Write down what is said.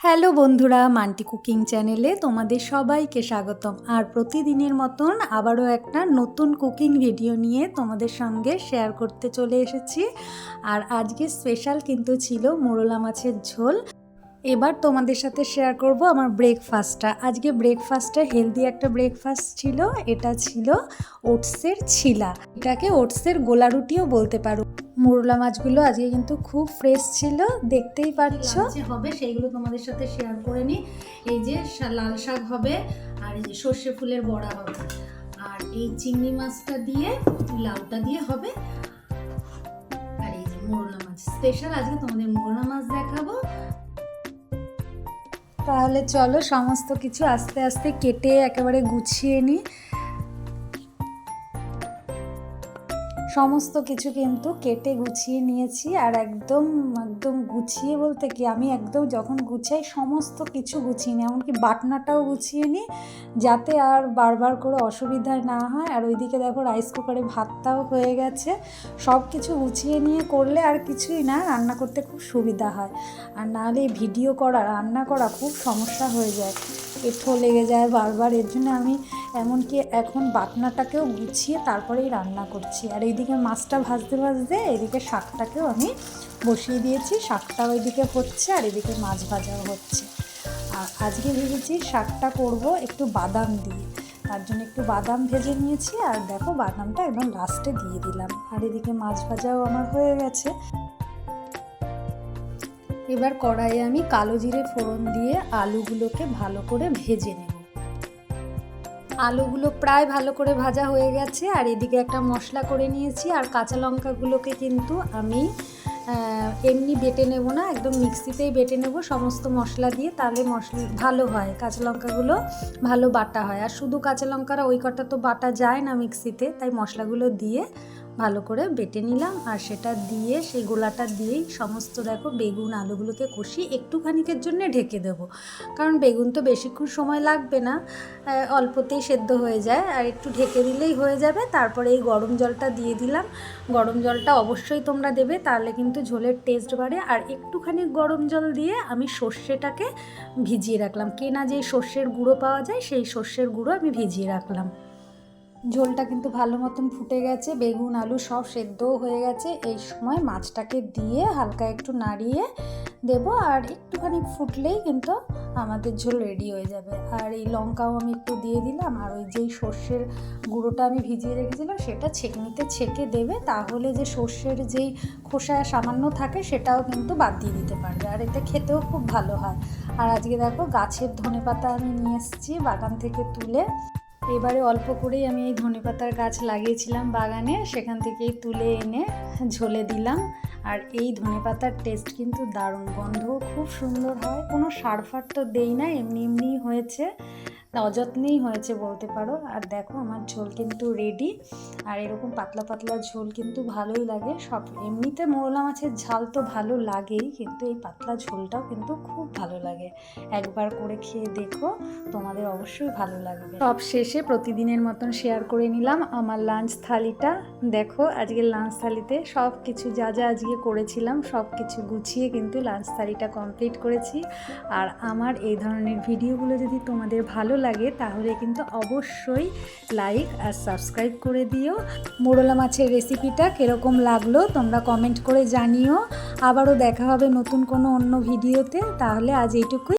Hello বন্ধুরা, Manti cooking চ্যানেলে তোমাদের সবাইকে স্বাগতম। আর প্রতিদিনের মতন আবারও একটা নতুন কুকিং ভিডিও নিয়ে তোমাদের সঙ্গে শেয়ার করতে চলে এসেছি। আর আজকে স্পেশাল কিন্তু ছিল মোরলা মাছের ঝোল। এবার তোমাদের সাথে শেয়ার করব আমার ব্রেকফাস্টটা। আজকে ব্রেকফাস্টটা হেলদি একটা ব্রেকফাস্ট ছিল। এটা ছিল ওটসের ছিলা, এটাকে ওটসের গোলা রুটিও বলতে পারো। মোরলা মাছগুলো আজকে কিন্তু খুব ফ্রেশ ছিল, দেখতেই পাচ্ছ। যে হবে সেইগুলো তোমাদের সাথে শেয়ার করে নিই। এই যে লাল শাক হবে, আর এই যে সর্ষে ফুলের বড়া হবে, আর এই চিংড়ি মাছটা দিয়ে লাউটা দিয়ে হবে, আর এই যে মোরলা মাছ স্পেশাল আজকে তোমাদের মোরলা মাছ দেখাবো। তাহলে চলো সমস্ত কিছু আস্তে আস্তে কেটে একেবারে গুছিয়ে নিই। সমস্ত কিছু কিন্তু কেটে গুছিয়ে নিয়েছি। আর একদম একদম গুছিয়ে বলতে কি, আমি একদম যখন গুছাই সমস্ত কিছু গুছিয়ে নিই, এমনকি বাটনাটাও গুছিয়ে নিই, যাতে আর বারবার করে অসুবিধা না হয়। আর ওইদিকে দেখো রাইস কুকারে ভাতটাও হয়ে গেছে। সব কিছু গুছিয়ে নিয়ে করলে আর কিছুই না, রান্না করতে খুব সুবিধা হয়। আর নাহলে ভিডিও করা রান্না করা খুব সমস্যা হয়ে যায়, এঁঠো লেগে যায় বারবার। এর জন্য আমি এমনকি এখন বাটনাটাকেও গুছিয়ে তারপরেই রান্না করছি। আর এইদিকে মাছটা ভাজতে ভাজতে এদিকে শাকটাকেও আমি বসিয়ে দিয়েছি, শাকটাও এদিকে হচ্ছে আর এদিকে মাছ ভাজাও হচ্ছে। আর আজকে ভেবেছি শাকটা করব একটু বাদাম দিয়ে, তার জন্য একটু বাদাম ভেজে নিয়েছি। আর দেখো বাদামটা একদম লাস্টে দিয়ে দিলাম। আর এদিকে মাছ ভাজাও আমার হয়ে গেছে। এবার কড়াইয়ে আমি কালো জিরে ফোড়ন দিয়ে আলুগুলোকে ভালো করে ভেজে নেব। আলুগুলো প্রায় ভালো করে ভাজা হয়ে গেছে। আর এদিকে একটা মশলা করে নিয়েছি। আর কাঁচা লঙ্কাগুলোকে কিন্তু আমি এমনি বেটে নেব না, একদম মিক্সিতেই বেটে নেব সমস্ত মশলা দিয়ে, তাহলে মশলা ভালো হয়, কাঁচা লঙ্কাগুলো ভালো বাটা হয়। আর শুধু কাঁচা লঙ্কারা ওই কটা তো বাটা যায় না মিক্সিতে, তাই মশলাগুলো দিয়ে ভালো করে বেটে নিলাম। আর সেটা দিয়ে সেই গোলাটা দিয়েই সমস্ত দেখো বেগুন আলুগুলোকে কষিয়ে একটুখানিকের জন্য ঢেকে দেবো, কারণ বেগুন তো বেশিক্ষণ সময় লাগবে না, অল্পতেই সেদ্ধ হয়ে যায়। আর একটু ঢেকে দিলেই হয়ে যাবে। তারপরে এই গরম জলটা দিয়ে দিলাম। গরম জলটা অবশ্যই তোমরা দেবে, তাহলে কিন্তু ঝোলের টেস্ট বাড়ে। আর একটুখানি গরম জল দিয়ে আমি সর্ষেটাকে ভিজিয়ে রাখলাম, কেনা যে সর্ষের গুঁড়ো পাওয়া যায় সেই সর্ষের গুঁড়ো আমি ভিজিয়ে রাখলাম। ঝোলটা কিন্তু ভালো মতন ফুটে গেছে, বেগুন আলু সব সেদ্ধও হয়ে গেছে। এই সময় মাছটাকে দিয়ে হালকা একটু নাড়িয়ে দেবো, আর একটুখানি ফুটলেই কিন্তু আমাদের ঝোল রেডি হয়ে যাবে। আর এই লঙ্কাও আমি একটু দিয়ে দিলাম। আর ওই যেই সর্ষের গুঁড়োটা আমি ভিজিয়ে রেখেছিলাম সেটা ছেঁকনিতে ছেঁকে দেবে, তাহলে যে সর্ষের যেই খোসা সামান্য থাকে সেটাও কিন্তু বাদ দিয়ে দিতে পারবে। আর এতে খেতেও খুব ভালো হয়। আর আজকে দেখো গাছের ধনেপাতা আমি নিয়ে এসেছি বাগান থেকে তুলে। এবারে অল্প করেই আমি এই ধনেপাতার গাছ লাগিয়েছিলাম বাগানে, সেখান থেকেই তুলে এনে ঝোলে দিলাম। আর এই ধনেপাতার টেস্ট কিন্তু দারুণ, গন্ধও খুব সুন্দর হয়। কোনো সার ফার তো দেই না, এমনি এমনিই হয়েছে, অযত্নেই হয়েছে বলতে পারো। আর দেখো আমার ঝোল কিন্তু রেডি। আর এরকম পাতলা পাতলা ঝোল কিন্তু ভালোই লাগে। সব এমনিতে মোরলা মাছের ঝাল তো ভালো লাগেই, কিন্তু এই পাতলা ঝোলটাও কিন্তু খুব ভালো লাগে। একবার করে খেয়ে দেখো, তোমাদের অবশ্যই ভালো লাগবে। সব শেষে প্রতিদিনের মতন শেয়ার করে নিলাম আমার লাঞ্চ থালিটা। দেখো আজকে লাঞ্চ থালিতে সব কিছু যা যা আজকে করেছিলাম সব কিছু গুছিয়ে কিন্তু লাঞ্চ থালিটা কমপ্লিট করেছি। আর আমার এই ধরনের ভিডিওগুলো যদি তোমাদের ভালো লাগে তাহলে কিন্তু অবশ্যই লাইক আর সাবস্ক্রাইব করে দিও। মোরলা মাছের রেসিপিটা কীরকম লাগলো তোমরা কমেন্ট করে জানিও। আবারও দেখা হবে নতুন কোনো অন্য ভিডিওতে। তাহলে আজ এইটুকুই।